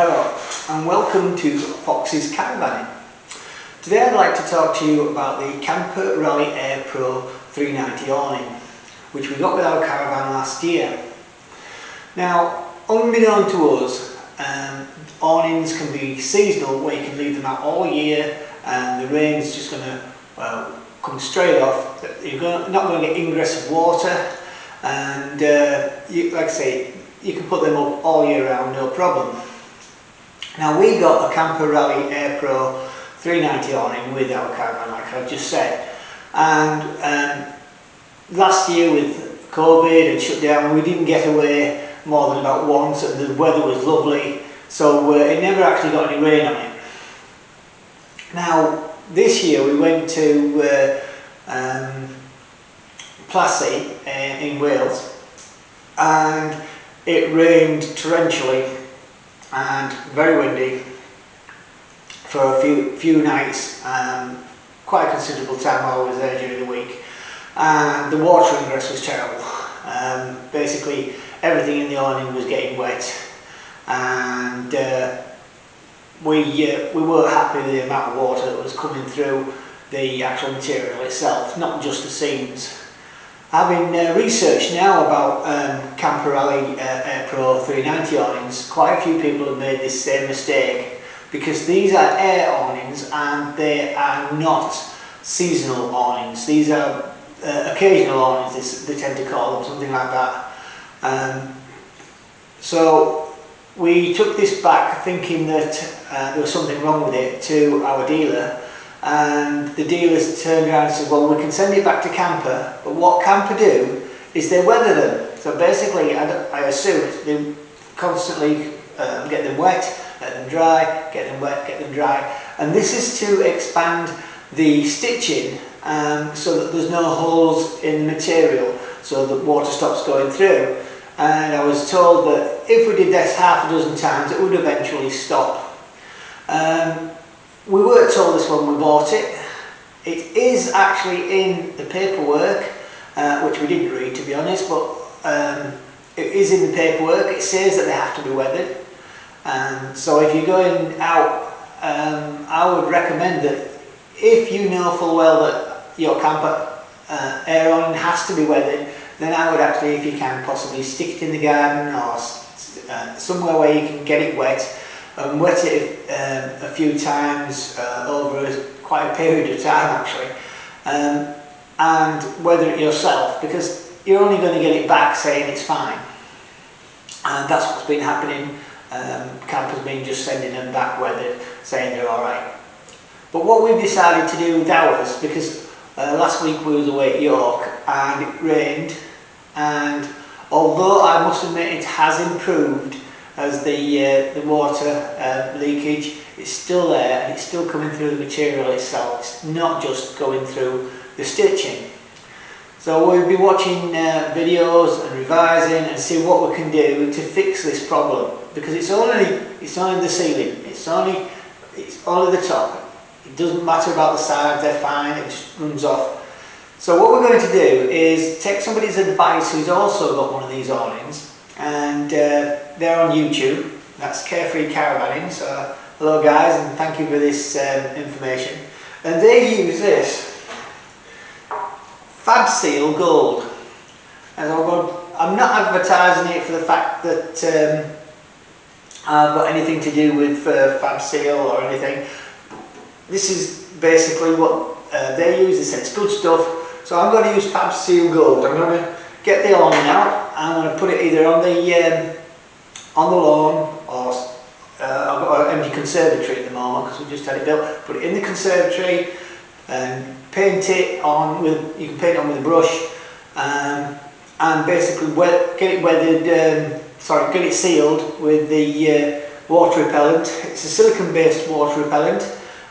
Hello and welcome to Fox's Caravanning. Today I'd like to talk to you about the Camper Rally Air Pro 390 awning, which we got with our caravan last year. Now, unbeknown to us, awnings can be seasonal, where you can leave them out all year and the rain's just going to come straight off. You're not going to get ingress of water, and like I say, you can put them up all year round, no problem. Now, we got a Camper Rally Air Pro 390 awning with our caravan, like I've just said, and last year with COVID and shut down, we didn't get away more than about once, and the weather was lovely, so it never actually got any rain on it. Now, this year we went to Plassey in Wales, and it rained torrentially and very windy for a few nights, quite a considerable time while I was there during the week, and the water ingress was terrible. Basically everything in the awning was getting wet, and we weren't happy with the amount of water that was coming through the actual material itself, not just the seams. Having researched now about Camper Rally Air Pro 390 awnings, quite a few people have made this same mistake, because these are air awnings and they are not seasonal awnings. These are occasional awnings, they tend to call them, something like that. So we took this back thinking that there was something wrong with it to our dealer, and the dealers turned around and said, well, we can send it back to Camper, but what Camper do is they weather them. So basically, I assume they constantly get them wet, let them dry, get them wet, get them dry, and this is to expand the stitching so that there's no holes in the material, so that water stops going through. And I was told that if we did this half a dozen times, it would eventually stop. We weren't told this when we bought it. It is actually in the paperwork, which we didn't read, to be honest, but it is in the paperwork. It says that they have to be weathered. So if you're going out, I would recommend that if you know full well that your camper air awning has to be weathered, then I would actually, if you can, possibly stick it in the garden or somewhere where you can get it wet, and wet it a few times over quite a period of time actually, and weather it yourself, because you're only going to get it back saying it's fine, and that's what's been happening. Campers been just sending them back weathered, saying they're alright. But what we've decided to do with ours, because last week we was away at York and it rained, and although I must admit it has improved as the water leakage, it's still there and it's still coming through the material itself. It's not just going through the stitching. So we'll be watching videos and revising and see what we can do to fix this problem, because it's only the ceiling, it's only the top. It doesn't matter about the sides, they're fine, it just runs off. So what we're going to do is take somebody's advice who's also got one of these awnings, and they're on YouTube. That's Carefree Caravanning. So hello guys, and thank you for this information. And they use this Fab Seal Gold. And I'm not advertising it for the fact that I've got anything to do with Fab Seal or anything. This is basically what they use. They said it's good stuff. So I'm going to use Fab Seal Gold. I'm going to get the awning out. I'm going to put it either on the lawn, or I've got an empty conservatory at the moment because we just had it built. Put it in the conservatory and paint it on with. You can paint it on with a brush, and basically get it weathered. Get it sealed with the water repellent. It's a silicone-based water repellent,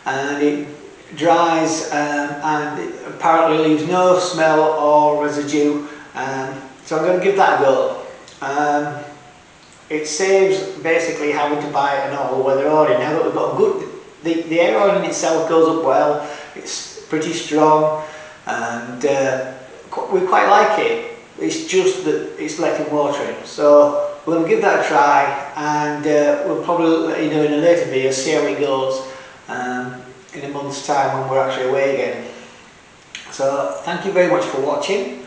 and it dries and it apparently leaves no smell or residue. So I'm going to give that a go. It saves basically having to buy an all-weather awning. Now that we've got a good, the air awning itself goes up well. It's pretty strong, and we quite like it. It's just that it's letting water in. So we're going to give that a try, and we'll probably let you know in a later video, see how it goes in a month's time when we're actually away again. So thank you very much for watching.